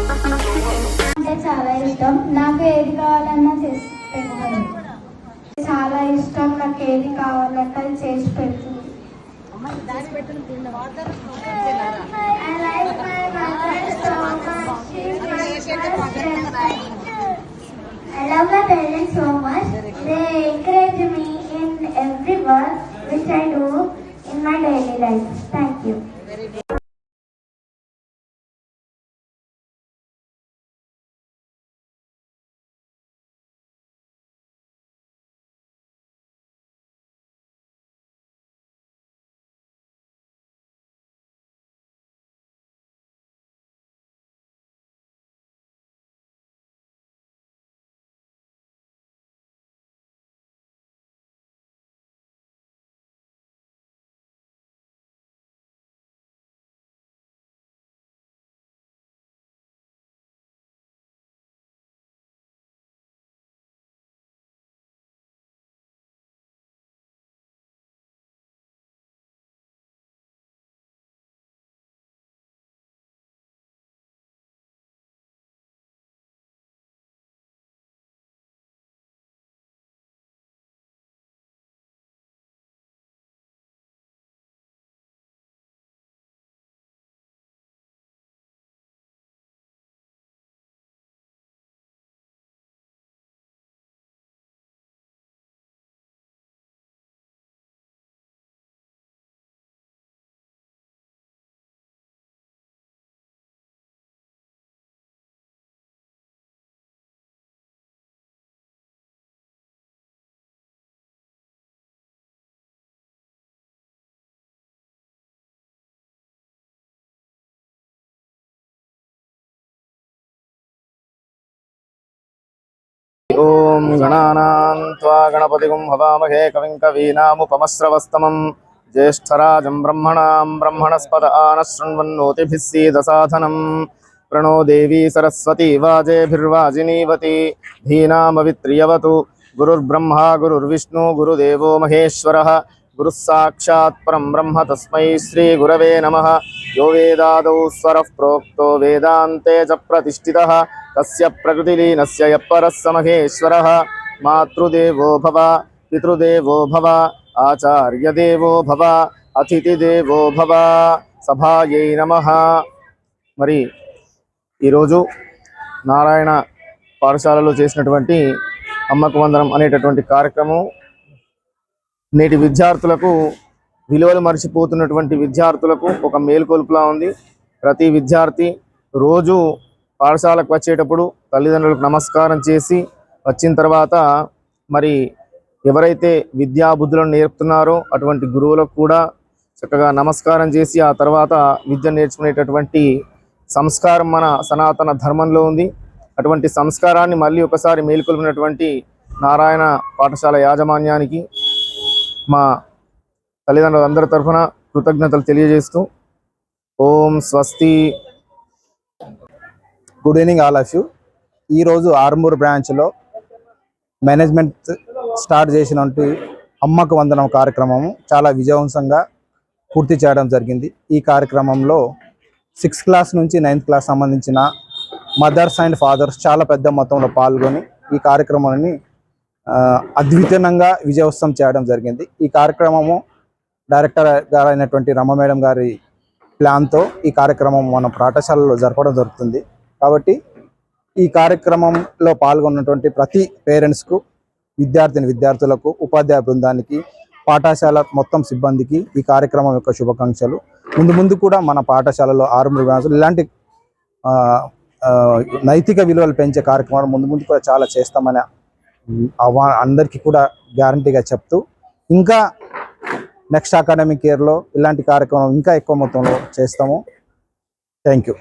అంటే చాలా ఇష్టం. నాకు ఏది కావాలన్నా చేసి పెడుతుంది. చాలా ఇష్టం. నాకు ఏది కావాలంటే అది చేసి పెడుతుంది. I like my mother so much. She's my best friend. I love my parents so much. They encourage me in every work which I do in my daily life. Thank you. ఓం గణానాం త్వా గణపతిగుం హవామహే కవిం కవీనాముపమశ్రవస్తమం జ్యేష్ఠరాజం బ్రహ్మణాం బ్రహ్మణస్పద ఆనశృణ్వన్నోతిభిः सीदसाधनं प्रणो देवी सरस्वती वाजेभिर्वाजिनीवती धीनामवित्रियवतु गुरुर्ब्रह्मा गुरुर्विष्णु गुरुदेवो महेश्वरः गुरुः साक्षात् परं ब्रह्म तस्मै श्रीगुरवे नमः। यो वेदादौ स्वरः प्रोक्तो वेदान्ते च प्रतिष्ठितः तस्य प्रकृतिलीनस्य यः परः स महेश्वरः। मातृदेवो भव पितृदेवो भव आचार्यदेवो भव अतिथिदेवो भव। सभायै नमः। మరి ఈరోజు నారాయణ పాఠశాలలో చేసినటువంటి అమ్మకు వందనం అనేటటువంటి కార్యక్రమం నేటి విద్యార్థులకు విలువలు మర్చిపోతున్నటువంటి విద్యార్థులకు ఒక మేల్కొల్పులా ఉంది. ప్రతి విద్యార్థి రోజు పాఠశాలకు వచ్చేటప్పుడు తల్లిదండ్రులకు నమస్కారం చేసి వచ్చిన తర్వాత మరి ఎవరైతే విద్యాబుద్ధులను నేర్పుతున్నారో అటువంటి గురువులకు కూడా చక్కగా నమస్కారం చేసి ఆ తర్వాత విద్య నేర్చుకునేటటువంటి సంస్కారం మన సనాతన ధర్మంలో ఉంది. అటువంటి సంస్కారాన్ని మళ్ళీ ఒకసారి మేల్కొల్పినటువంటి నారాయణ పాఠశాల యాజమాన్యానికి మా తల్లిదండ్రులందరి తరఫున కృతజ్ఞతలు తెలియజేస్తూ ఓం స్వస్తి. Good evening all of you. ఈరోజు ఆర్మూర్ బ్రాంచ్లో మేనేజ్మెంట్ స్టార్ట్ చేసినటువంటి అమ్మకు వందనం కార్యక్రమం చాలా విజయవంతంగా పూర్తి చేయడం జరిగింది. ఈ కార్యక్రమంలో 6th క్లాస్ నుంచి 9th క్లాస్ సంబంధించిన మదర్స్ అండ్ ఫాదర్స్ చాలా పెద్ద మొత్తంలో పాల్గొని ఈ కార్యక్రమాన్ని అద్వితీయంగా విజయవంతం చేయడం జరిగింది. ఈ కార్యక్రమము డైరెక్టర్ గారు అయినటువంటి రమ మేడం గారి ప్లాన్తో ఈ కార్యక్రమం మన పాఠశాలలో జరపడం జరుగుతుంది. కాబట్టి ఈ కార్యక్రమంలో పాల్గొన్నటువంటి ప్రతి పేరెంట్స్కు, విద్యార్థులకు, ఉపాధ్యాయ బృందానికి, పాఠశాల మొత్తం సిబ్బందికి ఈ కార్యక్రమం యొక్క శుభాకాంక్షలు. ముందు కూడా మన పాఠశాలలో ఆర్మూర్ బ్రాంచ్లో ఇలాంటి నైతిక విలువలు పెంచే కార్యక్రమాలు ముందు కూడా చాలా చేస్తామని అందరికీ కూడా గ్యారంటీగా చెప్తూ ఇంకా నెక్స్ట్ అకాడమిక్ ఇయర్లో ఇలాంటి కార్యక్రమం ఇంకా ఎక్కువ మొత్తంలో చేస్తాము. Thank you.